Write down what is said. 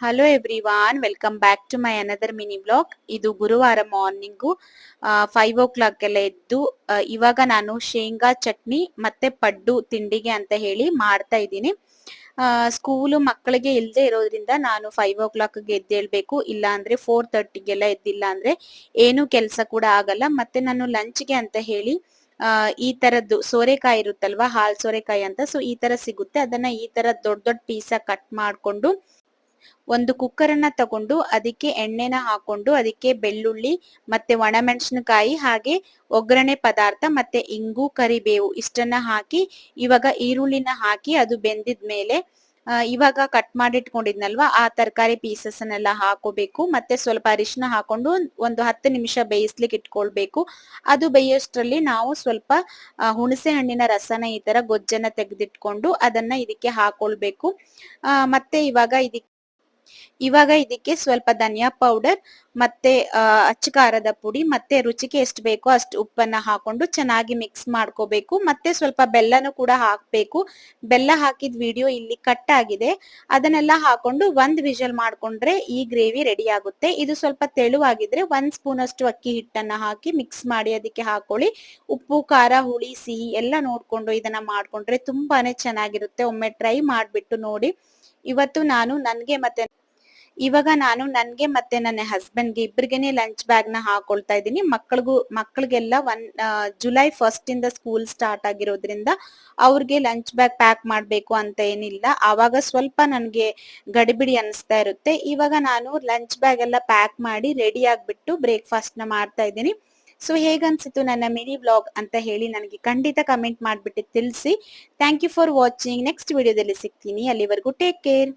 Hello everyone, welcome back to my another mini blog. ಇದು ಗುರುವಾರ morning 5 o'clock ಎಲ್ಲ ಎದ್ದು ಇವಾಗ ನಾನು ಶೇಂಗಾ ಚಟ್ನಿ ಮತ್ತೆ ಪಡ್ಡು ತಿಂಡಿಗೆ ಅಂತ ಹೇಳಿ ಮಾಡ್ತಾ ಇದ್ದೀನಿ. ಸ್ಕೂಲು ಮಕ್ಕಳಿಗೆ ಇಲ್ಲದೆ ಇರೋದ್ರಿಂದ ನಾನು 5 o'clockಗೆ ಎದ್ದೇಳ್ಬೇಕು, ಇಲ್ಲ ಅಂದ್ರೆ 4:30ಗೆಲ್ಲ ಎದ್ದಿಲ್ಲ ಅಂದ್ರೆ ಏನು ಕೆಲಸ ಕೂಡ ಆಗಲ್ಲ. ಮತ್ತೆ ನಾನು ಲಂಚ್ಗೆ ಅಂತ ಹೇಳಿ ಈ ತರದ್ದು ಸೋರೆಕಾಯಿ ಇರುತ್ತಲ್ವಾ, ಹಾಲ್ ಸೋರೆಕಾಯಿ ಅಂತ, ಸೊ ಈ ತರ ಸಿಗುತ್ತೆ. ಅದನ್ನ ಈ ತರ ದೊಡ್ಡ ದೊಡ್ಡ ಪೀಸ ಕಟ್ ಮಾಡ್ಕೊಂಡು ಒಂದು ಕುಕ್ಕರ್ ಅನ್ನ ತಗೊಂಡು ಅದಕ್ಕೆ ಎಣ್ಣೆನ ಹಾಕೊಂಡು ಅದಕ್ಕೆ ಬೆಳ್ಳುಳ್ಳಿ ಮತ್ತೆ ಒಣಮೆಣಸಿನಕಾಯಿ ಹಾಗೆ ಒಗ್ಗರಣೆ ಪದಾರ್ಥ ಮತ್ತೆ ಇಂಗು ಕರಿಬೇವು ಇಷ್ಟನ್ನ ಹಾಕಿ ಇವಾಗ ಈರುಳ್ಳಿನ ಹಾಕಿ ಅದು ಬೆಂದಿದ್ಮೇಲೆ ಇವಾಗ ಕಟ್ ಮಾಡಿ ಇಟ್ಕೊಂಡಿದ್ನಲ್ವಾ ಆ ತರಕಾರಿ ಪೀಸಸ್ ಅನ್ನೆಲ್ಲ ಹಾಕೋಬೇಕು. ಮತ್ತೆ ಸ್ವಲ್ಪ ಅರಿಶಿನ ಹಾಕೊಂಡು ಒಂದು 10 ನಿಮಿಷ ಬೇಯಿಸ್ಲಿಕ್ಕೆ ಇಟ್ಕೊಳ್ಬೇಕು. ಅದು ಬೇಯೋಷ್ಟ್ರಲ್ಲಿ ನಾವು ಸ್ವಲ್ಪ ಹುಣಸೆ ಹಣ್ಣಿನ ರಸನ ಈ ತರ ಗೊಜ್ಜನ್ನ ತೆಗೆದಿಟ್ಕೊಂಡು ಅದನ್ನ ಇದಕ್ಕೆ ಹಾಕೊಳ್ಬೇಕು. ಮತ್ತೆ ಇವಾಗ ಇದಕ್ಕೆ ಸ್ವಲ್ಪ ಧನಿಯಾ ಪೌಡರ್ ಮತ್ತೆ ಅಚ್ಚ ಖಾರದ ಪುಡಿ ಮತ್ತೆ ರುಚಿಗೆ ಎಷ್ಟು ಬೇಕೋ ಅಷ್ಟು ಉಪ್ಪನ್ನ ಹಾಕೊಂಡು ಚೆನ್ನಾಗಿ ಮಿಕ್ಸ್ ಮಾಡ್ಕೋಬೇಕು. ಮತ್ತೆ ಸ್ವಲ್ಪ ಬೆಲ್ಲನು ಕೂಡ ಹಾಕ್ಬೇಕು. ಬೆಲ್ಲ ಹಾಕಿದ ವಿಡಿಯೋ ಇಲ್ಲಿ ಕಟ್ ಆಗಿದೆ. ಅದನ್ನೆಲ್ಲ ಹಾಕೊಂಡು 1 ವಿಷಲ್ ಮಾಡ್ಕೊಂಡ್ರೆ ಈ ಗ್ರೇವಿ ರೆಡಿ ಆಗುತ್ತೆ. ಇದು ಸ್ವಲ್ಪ ತೆಳುವಾಗಿದ್ರೆ 1 ಸ್ಪೂನ್ ಅಷ್ಟು ಅಕ್ಕಿ ಹಿಟ್ಟನ್ನ ಹಾಕಿ ಮಿಕ್ಸ್ ಮಾಡಿ ಅದಕ್ಕೆ ಹಾಕೊಳ್ಳಿ. ಉಪ್ಪು ಖಾರ ಹುಳಿ ಸಿಹಿ ಎಲ್ಲ ನೋಡ್ಕೊಂಡು ಇದನ್ನ ಮಾಡ್ಕೊಂಡ್ರೆ ತುಂಬಾನೇ ಚೆನ್ನಾಗಿರುತ್ತೆ. ಒಮ್ಮೆ ಟ್ರೈ ಮಾಡ್ಬಿಟ್ಟು ನೋಡಿ. ಇವಾಗ ನಾನು ನನ್ಗೆ ಮತ್ತೆ ನನ್ನ ಹಸ್ಬೆಂಡ್ಗೆ ಇಬ್ಬರಿಗೆನೆ ಲಂಚ್ ಬ್ಯಾಗ್ ನ ಹಾಕೊಳ್ತಾ ಇದ್ದೀನಿ. ಮಕ್ಕಳಿಗೆಲ್ಲ ಜುಲೈ 1st ಇಂದ ಸ್ಕೂಲ್ ಸ್ಟಾರ್ಟ್ ಆಗಿರೋದ್ರಿಂದ ಅವ್ರಿಗೆ ಲಂಚ್ ಬ್ಯಾಗ್ ಪ್ಯಾಕ್ ಮಾಡ್ಬೇಕು ಅಂತ ಏನಿಲ್ಲ. ಆವಾಗ ಸ್ವಲ್ಪ ನನ್ಗೆ ಗಡಿಬಿಡಿ ಅನಿಸ್ತಾ ಇರುತ್ತೆ. ಇವಾಗ ನಾನು ಲಂಚ್ ಬ್ಯಾಗ್ ಎಲ್ಲ ಪ್ಯಾಕ್ ಮಾಡಿ ರೆಡಿ ಆಗ್ಬಿಟ್ಟು ಬ್ರೇಕ್ಫಾಸ್ಟ್ ನ ಮಾಡ್ತಾ ಇದ್ದೀನಿ. ಸೊ ಹೇಗನ್ಸಿತ್ತು ನನ್ನ ಮಿನಿ ವ್ಲಾಗ್ ಅಂತ ಹೇಳಿ ನನಗೆ ಖಂಡಿತ ಕಮೆಂಟ್ ಮಾಡ್ಬಿಟ್ಟು ತಿಳಿಸಿ. Thank you for watching. Next ವಿಡಿಯೋದಲ್ಲಿ ಸಿಗ್ತೀನಿ. ಅಲ್ಲಿವರೆಗೂ ಟೇಕ್ ಕೇರ್.